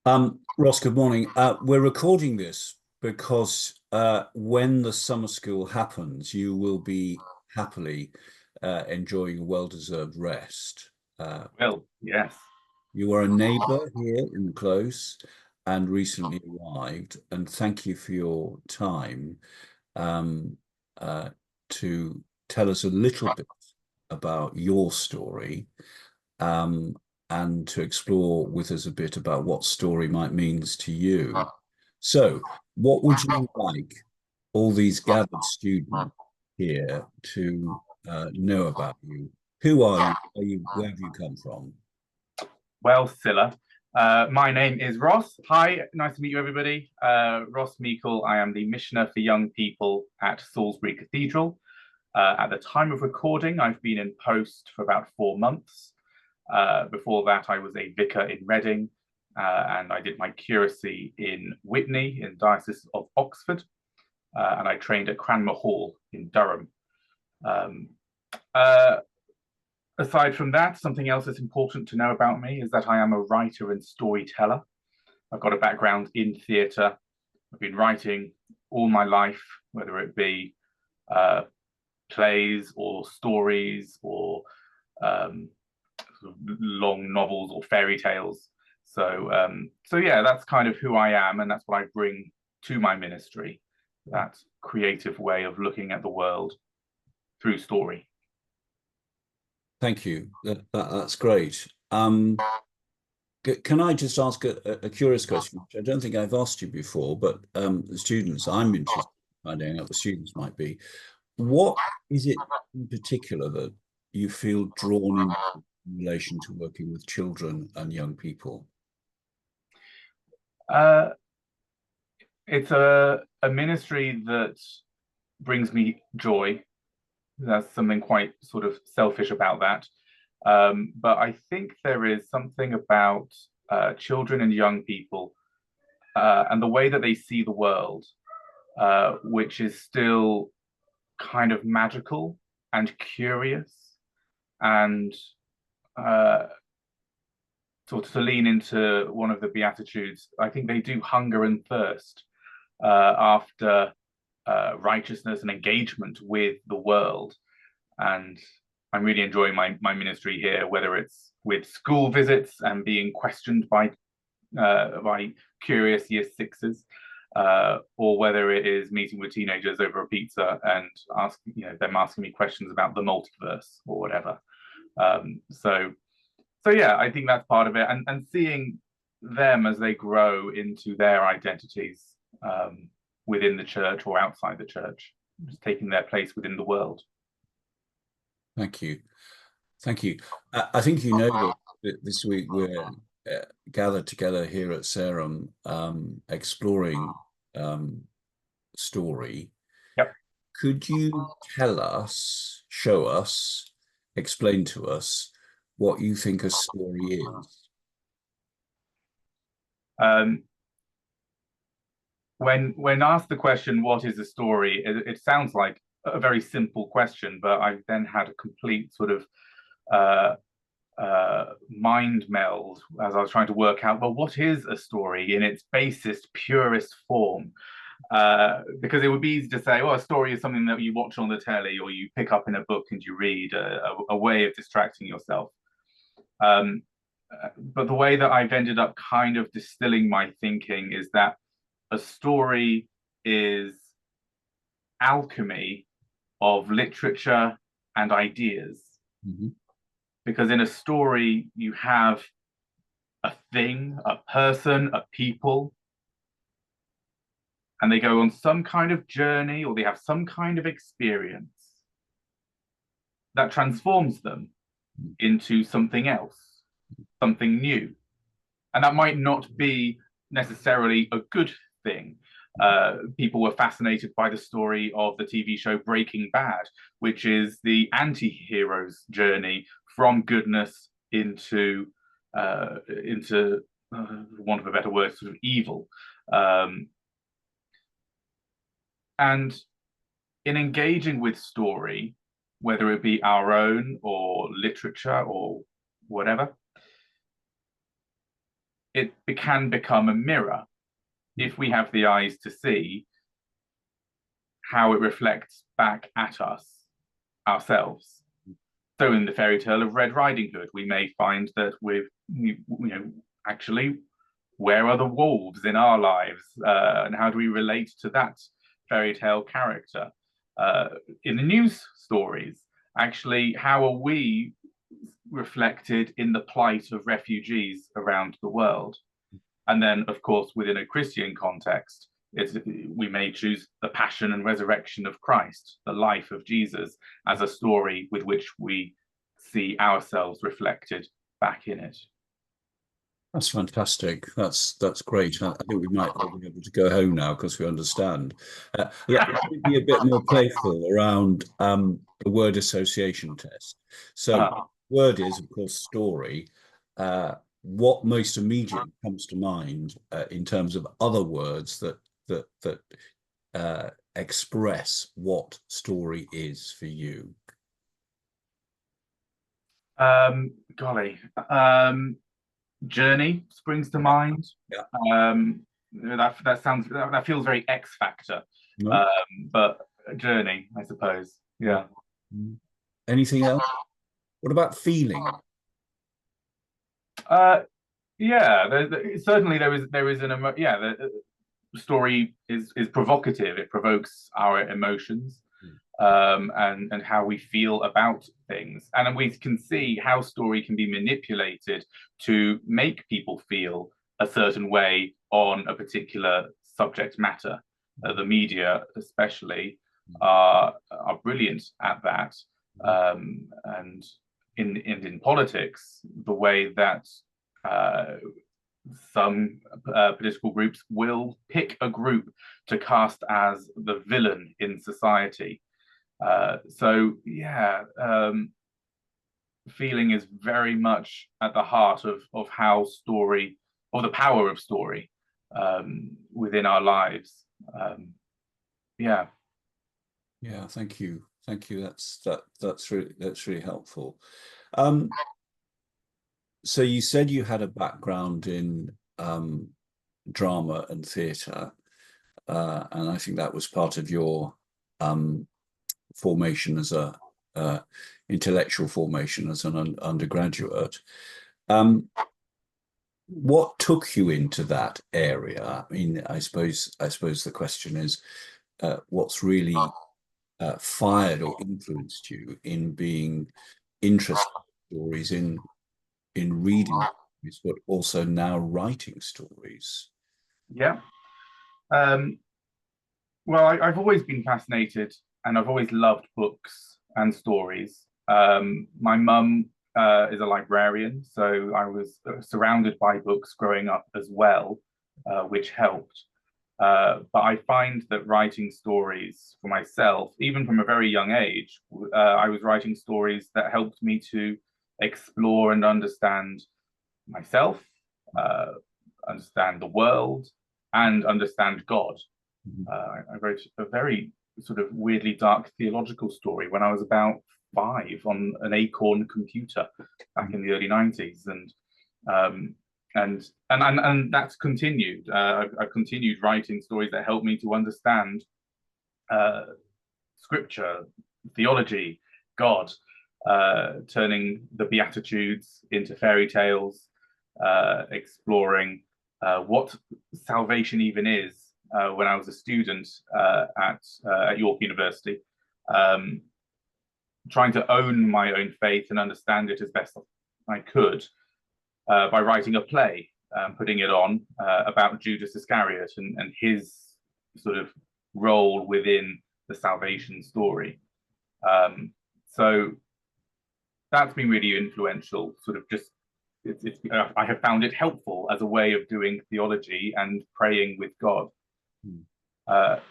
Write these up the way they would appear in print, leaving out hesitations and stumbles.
Ross, good morning. We're recording this because when the summer school happens, you will be happily enjoying a well-deserved rest. Uh, Well, yes. you are a neighbour here in the close and recently arrived, and thank you for your time um, uh, to tell us a little bit about your story. Um, and to explore with us a bit about what story might means to you. So, what would you like all these gathered students here to know about you? Who are you? Where have you come from? Well, Scylla. My name is Ross. Hi, nice to meet you, everybody. Ross Meikle. I am the missioner for young people at Salisbury Cathedral. At the time of recording, I've been in post for about 4 months. Before that, I was a vicar in Reading, and I did my curacy in Witney, in Diocese of Oxford, and I trained at Cranmer Hall in Durham. Um, uh, Aside from that, something else that's important to know about me is that I am a writer and storyteller. I've got a background in theatre. I've been writing all my life, whether it be uh, plays or stories or um, sort of long novels or fairy tales. So yeah, that's kind of who I am, and that's what I bring to my ministry. That creative way of looking at the world through story. Thank you. That's great. Can I just ask a curious question, which I don't think I've asked you before, but the students, I'm interested in finding out the students might be. What is it in particular that you feel drawn in relation to working with children and young people? Uh, it's a ministry that brings me joy. There's something quite sort of selfish about that. But I think there is something about children and young people and the way that they see the world, which is still kind of magical and curious and uh, sort of to lean into one of the Beatitudes. I think they do hunger and thirst after righteousness and engagement with the world. And I'm really enjoying my ministry here, whether it's with school visits and being questioned by curious year sixes, or whether it is meeting with teenagers over a pizza and them asking me questions about the multiverse or whatever. So yeah, I think that's part of it, and seeing them as they grow into their identities within the church or outside the church, just taking their place within the world. Thank you. Thank you. I think you know that this week we're gathered together here at Sarum, exploring um, story. Yep. Could you tell us, show us, explain to us what you think a story is? Um, when asked the question, "What is a story?" it sounds like a very simple question, but I've then had a complete sort of uh, mind meld as I was trying to work out, well, what is a story in its basest, purest form? Because it would be easy to say, well, a story is something that you watch on the telly or you pick up in a book and you read, a way of distracting yourself. Um, but the way that I've ended up kind of distilling my thinking is that a story is alchemy of literature and ideas. Mhm. Because in a story, you have a thing, a person, a people, and they go on some kind of journey or they have some kind of experience that transforms them into something else, something new. And that might not be necessarily a good thing. People were fascinated by the story of the TV show Breaking Bad, which is the anti hero's journey from goodness into want of a better word, sort of evil. Um, and in engaging with story, whether it be our own or literature or whatever, it it can become a mirror if we have the eyes to see how it reflects back at us ourselves. So in the fairy tale of Red Riding Hood, we may find that actually, where are the wolves in our lives, and how do we relate to that fairy tale character? In the news stories, actually, how are we reflected in the plight of refugees around the world? And then, of course, within a Christian context, we may choose the passion and resurrection of Christ, the life of Jesus, as a story with which we see ourselves reflected back in it. That's fantastic. That's great. I think we might be able to go home now because we understand. Let me be a bit more playful around the word association test. So, word is, of course, story. What most immediately comes to mind in terms of other words that express what story is for you? Golly. Journey springs to mind. Yeah. That feels very X Factor. No? But journey, I suppose. Yeah. Anything else? What about feeling? Yeah. Certainly there is the story is provocative. It provokes our emotions. And how we feel about things. And we can see how story can be manipulated to make people feel a certain way on a particular subject matter. The media, especially, are brilliant at that. And in politics, the way that some political groups will pick a group to cast as the villain in society. Feeling is very much at the heart of how story, or the power of story within our lives. Yeah. Yeah, thank you. Thank you. That's really helpful. So you said you had a background in drama and theatre, and I think that was part of your formation as a intellectual formation as an undergraduate. What took you into that area? I mean, I suppose the question is, what's really fired or influenced you in being interested in stories, in reading stories, but also now writing stories? Yeah. Well, I've always been fascinated, and I've always loved books and stories. My mum is a librarian, so I was surrounded by books growing up as well, which helped. But I find that writing stories for myself, even from a very young age, I was writing stories that helped me to explore and understand myself, understand the world, and understand God. I wrote a very sort of weirdly dark theological story when I was about 5 on an Acorn computer back in the early 90s, and that's continued. I've continued writing stories that help me to understand scripture, theology, God, turning the Beatitudes into fairy tales, exploring what salvation even is. When I was a student at York University, trying to own my own faith and understand it as best I could by writing a play, putting it on about Judas Iscariot and his sort of role within the salvation story. So that's been really influential, sort of just I have found it helpful as a way of doing theology and praying with God. But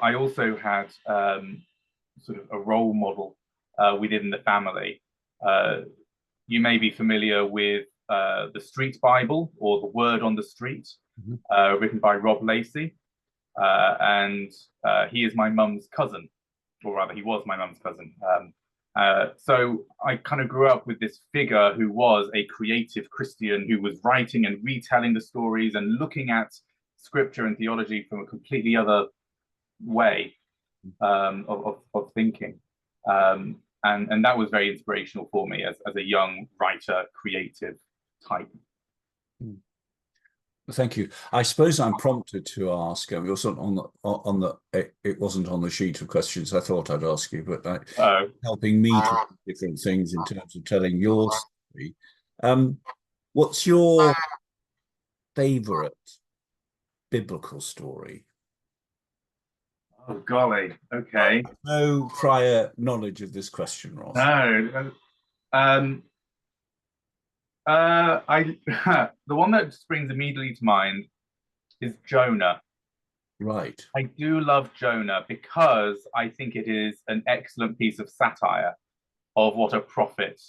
I also had sort of a role model within the family. You may be familiar with the Street Bible, or the Word on the Street, written by Rob Lacey. And he is my mum's cousin, or rather, he was my mum's cousin. So I kind of grew up with this figure who was a creative Christian who was writing and retelling the stories and looking at scripture and theology from a completely other way of thinking. And that was very inspirational for me as a young writer, creative type. Thank you. I suppose I'm prompted to ask. It wasn't it wasn't on the sheet of questions I thought I'd ask you, but helping me to do different things in terms of telling your story. What's your favourite biblical story? Oh golly, okay. No prior knowledge of this question, Ross. No. The one that springs immediately to mind is Jonah. Right. I do love Jonah because I think it is an excellent piece of satire of what a prophet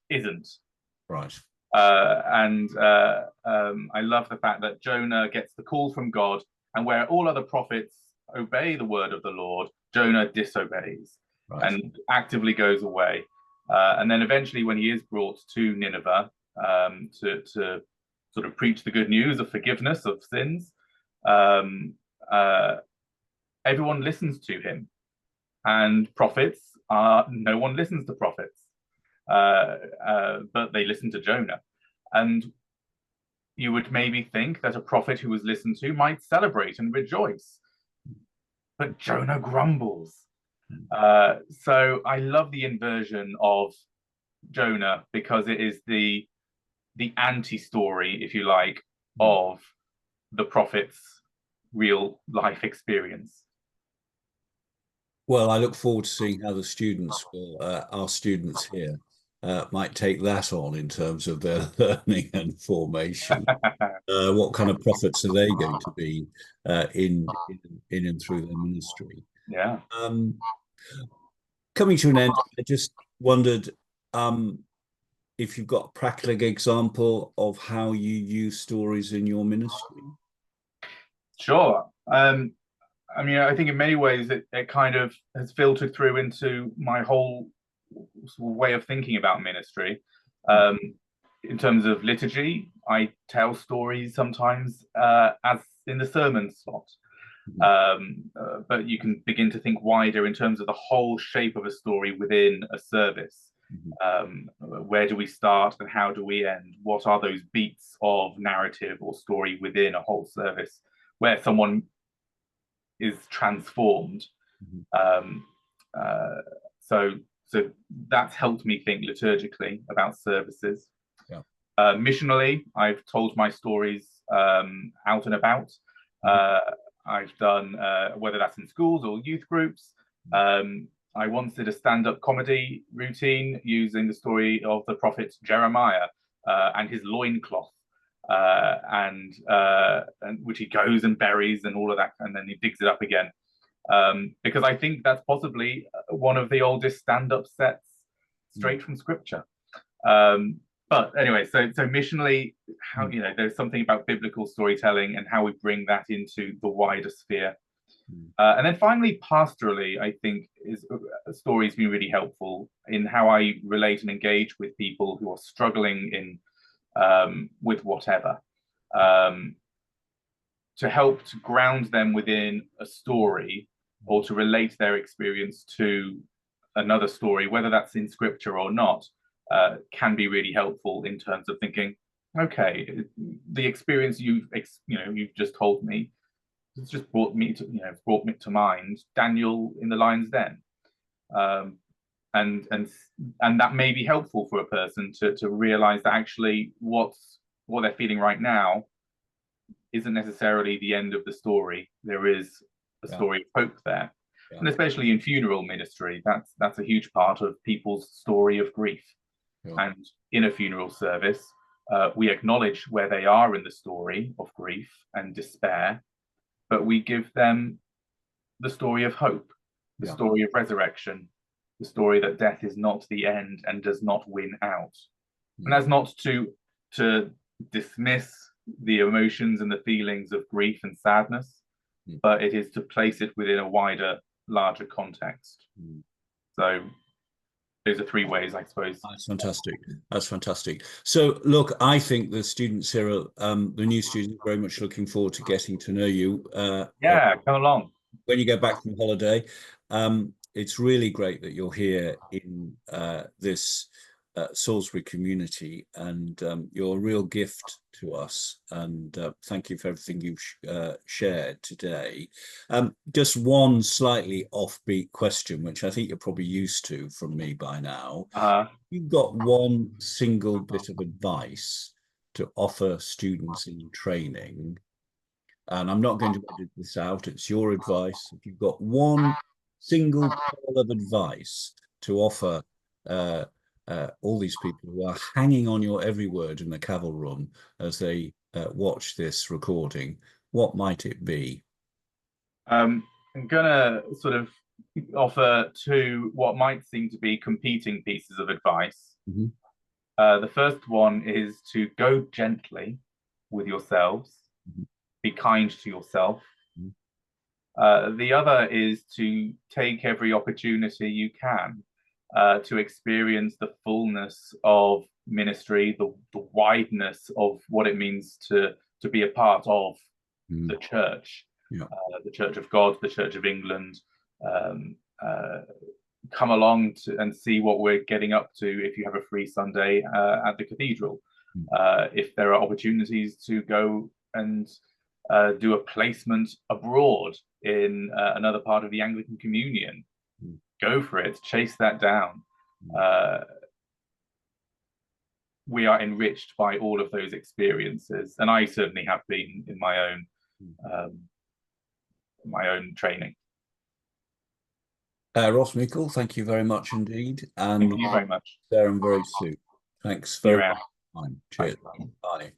isn't. Right. I love the fact that Jonah gets the call from God, and where all other prophets obey the word of the Lord, Jonah disobeys and actively goes away. And then eventually, when he is brought to Nineveh to sort of preach the good news of forgiveness of sins, everyone listens to him. And no one listens to prophets, but they listen to Jonah. And you would maybe think that a prophet who was listened to might celebrate and rejoice. But Jonah grumbles. So I love the inversion of Jonah because it is the anti-story, if you like, of the prophet's real life experience. Well, I look forward to seeing how the students our students here might take that on in terms of their learning and formation. What kind of prophets are they going to be in and through their ministry? Yeah. Coming to an end, I just wondered if you've got a practical example of how you use stories in your ministry. Sure. I mean, I think in many ways it kind of has filtered through into my whole way of thinking about ministry. In terms of liturgy, I tell stories sometimes as in the sermon slot. But you can begin to think wider in terms of the whole shape of a story within a service. Where do we start and how do we end? What are those beats of narrative or story within a whole service where someone is transformed? So that's helped me think liturgically about services. Yeah. Missionally, I've told my stories out and about. I've done whether that's in schools or youth groups. I once did a stand-up comedy routine using the story of the prophet Jeremiah and his loincloth, and which he goes and buries and all of that, and then he digs it up again. Because I think that's possibly one of the oldest stand-up sets straight from scripture. But anyway, so missionally, how there's something about biblical storytelling and how we bring that into the wider sphere. And then finally, pastorally, I think story's been really helpful in how I relate and engage with people who are struggling with whatever, to help to ground them within a story or to relate their experience to another story, whether that's in scripture or not, can be really helpful in terms of thinking, okay, the experience you've just told me, it's just brought me to mind Daniel in the lion's den, and that may be helpful for a person to realize that actually what they're feeling right now isn't necessarily the end of the story. There is a story of hope there, and especially in funeral ministry, that's a huge part of people's story of grief. And in a funeral service, we acknowledge where they are in the story of grief and despair, but we give them the story of hope, the story of resurrection, the story that death is not the end and does not win out. And that's not to dismiss the emotions and the feelings of grief and sadness, but it is to place it within a wider, larger context. So those are three ways, I suppose. That's fantastic. That's fantastic. So, look, I think the students here, the new students, are very much looking forward to getting to know you. Yeah, come along. When you get back from holiday. It's really great that you're here in this Salisbury community, and you're a real gift to us. And thank you for everything you've shared today. Just one slightly offbeat question, which I think you're probably used to from me by now. Uh, You've got one single bit of advice to offer students in training, and I'm not going to edit this out. It's your advice. If you've got one single pearl of advice to offer uh, all these people who are hanging on your every word in the Caval room as they watch this recording, what might it be? I'm gonna sort of offer two what might seem to be competing pieces of advice. Mhm. The first one is to go gently with yourselves, Mhm. be kind to yourself. Mhm. The other is to take every opportunity you can to experience the fullness of ministry, the wideness of what it means to be a part of Mhm. Yeah. the Church of God, the Church of England. Um, Come along and see what we're getting up to if you have a free Sunday at the Cathedral. Mhm. If there are opportunities to go and do a placement abroad in another part of the Anglican Communion, Mhm. go for it, chase that down. Mhm. We are enriched by all of those experiences, and I certainly have been in my own training. Ross Meikle, thank you very much indeed. Thank And you very much. Sarum very soon. Thanks See you very around. much for your time. Bye. Cheers. Bye.